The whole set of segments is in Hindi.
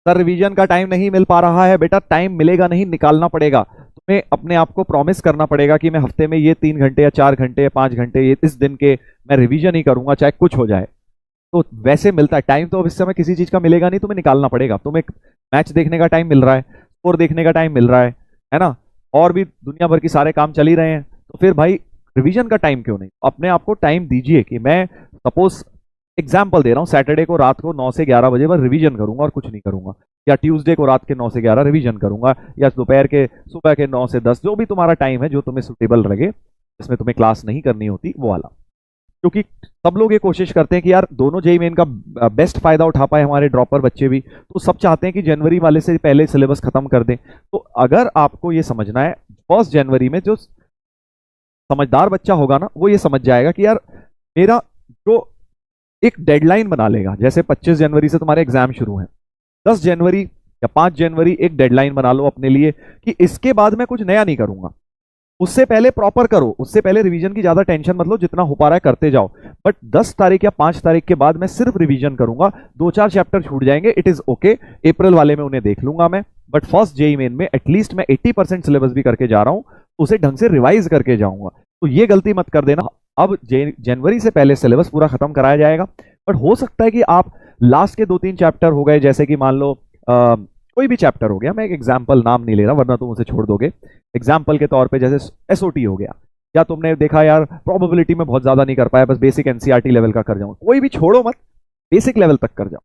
सर रिवीजन का टाइम नहीं मिल पा रहा है। बेटा टाइम मिलेगा नहीं, निकालना पड़ेगा तुम्हें। अपने आप को प्रॉमिस करना पड़ेगा कि मैं हफ्ते में ये 3 घंटे या 4 घंटे या 5 घंटे ये इस दिन के मैं रिवीजन ही करूंगा, चाहे कुछ हो जाए। तो वैसे मिलता है टाइम, तो अब इस समय किसी चीज का मिलेगा नहीं, तुम्हें निकालना पड़ेगा। तुम्हें मैच देखने का टाइम मिल रहा है, स्कोर देखने का टाइम मिल रहा है ना, और भी दुनिया भर की सारे काम चल ही रहे हैं, तो फिर भाई रिवीजन का टाइम क्यों नहीं? अपने आप को टाइम दीजिए कि मैं सपोज एग्जाम्पल दे रहा हूँ, सैटरडे को रात को 9 से 11 बजे बस रिवीजन करूंगा और कुछ नहीं करूंगा, या ट्यूसडे को रात के 9 से 11 रिवीजन करूंगा, या दोपहर के सुबह के 9 से 10, जो भी तुम्हारा टाइम है जो तुम्हें सुटेबल लगे, जिसमें तुम्हें क्लास नहीं करनी होती वो वाला। क्योंकि सब लोग ये कोशिश करते हैं कि यार दोनों जेईई मेन का बेस्ट फायदा उठा पाए, हमारे ड्रॉपर बच्चे भी, तो सब चाहते हैं कि जनवरी वाले से पहले सिलेबस खत्म कर दें। तो अगर आपको ये समझना है, 1 जनवरी में जो समझदार बच्चा होगा ना, वो ये समझ जाएगा कि यार मेरा जो एक डेडलाइन बना लेगा, जैसे 25 जनवरी से तुम्हारे एग्जाम शुरू हैं, 10 जनवरी या 5 जनवरी एक डेडलाइन बना लो अपने लिए कि इसके बाद मैं कुछ नया नहीं करूंगा। उससे पहले प्रॉपर करो, उससे पहले रिवीजन की ज्यादा टेंशन मत लो, जितना हो पा रहा है करते जाओ, बट 10 तारीख या 5 तारीख के बाद मैं सिर्फ रिवीजन करूंगा, 2-4 चैप्टर छूट जाएंगे, इट इज ओके, अप्रैल वाले में उन्हें देख लूंगा मैं, बट फर्स्ट जेईई मेन में एटलीस्ट मैं 80% सिलेबस भी करके जा रहा हूं, उसे ढंग से रिवाइज करके जाऊंगा। तो ये गलती मत कर देना। अब जनवरी से पहले सिलेबस पूरा खत्म कराया जाएगा, बट हो सकता है कि आप लास्ट के 2-3 चैप्टर हो गए, जैसे कि मान लो कोई भी चैप्टर हो गया, मैं एक एग्जाम्पल नाम नहीं ले रहा वरना तुम उसे छोड़ दोगे, एग्जाम्पल के तौर पे जैसे एसओटी हो गया, या तुमने देखा यार प्रोबेबिलिटी में बहुत ज्यादा नहीं कर पाया, बस बेसिक एनसीईआरटी लेवल का कर जाऊं, कोई भी छोड़ो मत, बेसिक लेवल तक कर जाओ,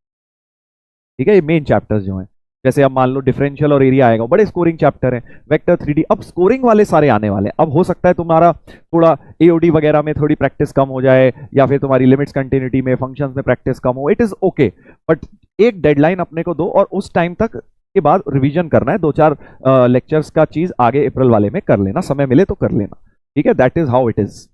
ठीक है। ये मेन चैप्टर्स जो हैं, जैसे अब मान लो डिफरेंशियल और एरिया आएगा, बड़े स्कोरिंग चैप्टर हैं, वेक्टर 3D, अब स्कोरिंग वाले सारे आने वाले हैं। अब हो सकता है तुम्हारा थोड़ा एओडी वगैरह में थोड़ी प्रैक्टिस कम हो जाए, या फिर तुम्हारी लिमिट्स कंटिन्यूटी में, फंक्शंस में प्रैक्टिस कम हो, इट इज ओके, बट एक डेडलाइन अपने को दो, और उस टाइम तक के बाद रिवीजन करना है, 2-4 लेक्चर्स का चीज आगे अप्रैल वाले में कर लेना, समय मिले तो कर लेना, ठीक है। That is how it is,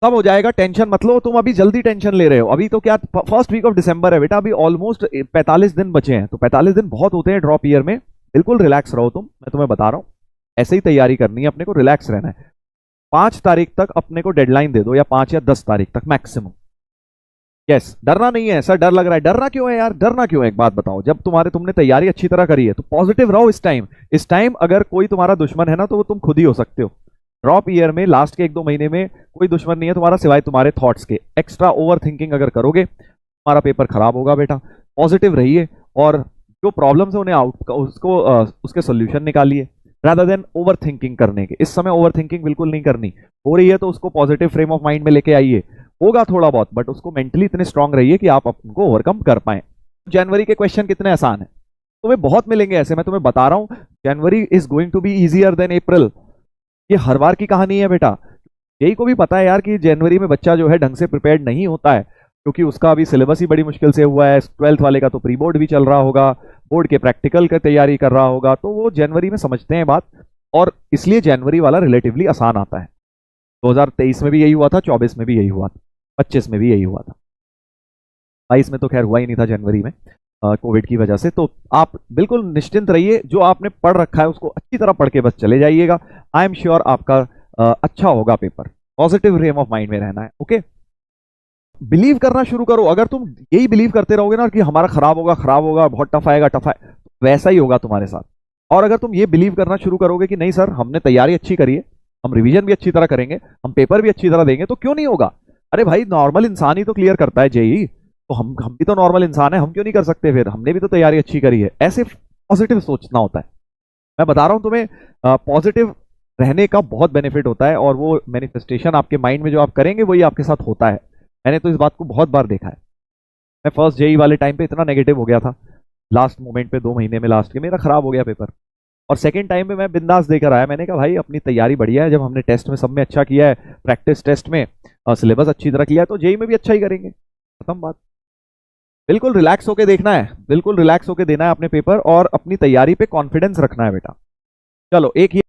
सब हो जाएगा, टेंशन मत लो। तुम अभी जल्दी टेंशन ले रहे हो, अभी तो क्या फर्स्ट वीक ऑफ दिसंबर है बेटा, अभी ऑलमोस्ट 45 दिन बचे हैं, तो 45 दिन बहुत होते हैं ड्रॉप ईयर में, बिल्कुल रिलैक्स रहो तुम, मैं तुम्हें बता रहा हूं, ऐसे ही तैयारी करनी है अपने को, रिलैक्स रहना है। 5 तारीख तक अपने को डेडलाइन दे दो, या 5 या 10 तारीख तक मैक्सिमम। यस, डरना नहीं है सर, डर लग रहा है, डरना क्यों है यार, डरना क्यों है? एक बात बताओ, जब तुमने तैयारी अच्छी तरह करी है तो पॉजिटिव रहो इस टाइम। इस टाइम अगर कोई तुम्हारा दुश्मन है ना, तो वो तुम खुद ही हो सकते हो। ड्रॉप ईयर में लास्ट के 1-2 महीने में कोई दुश्मन नहीं है तुम्हारा सिवाय तुम्हारे थॉट्स के। एक्स्ट्रा ओवर थिंकिंग अगर करोगे तुम्हारा पेपर खराब होगा बेटा। पॉजिटिव रहिए, और जो प्रॉब्लम्स है उन्हें उसके सोल्यूशन निकालिए, रादर देन ओवर थिंकिंग करने के। इस समय ओवर थिंकिंग बिल्कुल नहीं करनी, हो रही है तो उसको पॉजिटिव फ्रेम ऑफ माइंड में लेके आइए, होगा थोड़ा बहुत, बट उसको मेंटली इतने स्ट्रांग रहिए कि आप उनको ओवरकम कर पाए। जनवरी के क्वेश्चन कितने आसान है, तुम्हें बहुत मिलेंगे ऐसे, मैं तुम्हें बता रहा हूं, January is going to be easier than April. ये हर बार की कहानी है बेटा, यही को भी पता है यार कि जनवरी में बच्चा जो है ढंग से प्रिपेयर्ड नहीं होता है, क्योंकि उसका अभी सिलेबस ही बड़ी मुश्किल से हुआ है। 12th वाले का तो प्री बोर्ड भी चल रहा होगा, बोर्ड के प्रैक्टिकल की तैयारी कर रहा होगा, तो वो जनवरी में समझते हैं बात, और इसलिए जनवरी वाला रिलेटिवली आसान आता है। 2023 में भी यही हुआ था, 24 में भी यही हुआ था, 25 में भी यही हुआ था, 22 में तो खैर हुआ ही नहीं था जनवरी में कोविड की वजह से। तो आप बिल्कुल निश्चिंत रहिए, जो आपने पढ़ रखा है उसको अच्छी तरह पढ़ के बस चले जाइएगा। आई एम श्योर आपका अच्छा होगा paper. Positive frame of mind में रहना है, ओके। बिलीव करना शुरू करो। अगर तुम यही बिलीव करते रहोगे ना कि हमारा खराब होगा, बहुत टफ आएगा, टफ आए, वैसा ही होगा तुम्हारे साथ। और अगर तुम ये बिलीव करना शुरू करोगे कि नहीं सर हमने तैयारी अच्छी करी है, हम रिवीजन भी अच्छी तरह करेंगे, हम पेपर भी अच्छी तरह देंगे, तो क्यों नहीं होगा? अरे भाई नॉर्मल इंसान ही तो क्लियर करता है जेईई, तो हम भी तो नॉर्मल इंसान है, हम क्यों नहीं कर सकते? फिर हमने भी तो तैयारी अच्छी करी है। ऐसे पॉजिटिव सोचना होता है। मैं बता रहा हूं तुम्हें, पॉजिटिव रहने का बहुत बेनिफिट होता है, और वो मैनिफेस्टेशन आपके माइंड में जो आप करेंगे वही आपके साथ होता है। मैंने तो इस बात को बहुत बार देखा है। मैं फर्स्ट जेईई वाले टाइम पे इतना नेगेटिव हो गया था, लास्ट मोमेंट पे 2 महीने में लास्ट के मेरा खराब हो गया पेपर, और सेकंड टाइम में मैं बिंदास देकर आया। मैंने कहा भाई अपनी तैयारी बढ़िया है, जब हमने टेस्ट में सब में अच्छा किया है, प्रैक्टिस टेस्ट में सिलेबस अच्छी तरह किया है, तो जेईई में भी अच्छा ही करेंगे, खत्म बात। बिल्कुल रिलैक्स होके देखना है, बिल्कुल रिलैक्स होके देना है अपने पेपर, और अपनी तैयारी पे कॉन्फिडेंस रखना है बेटा। चलो एक ये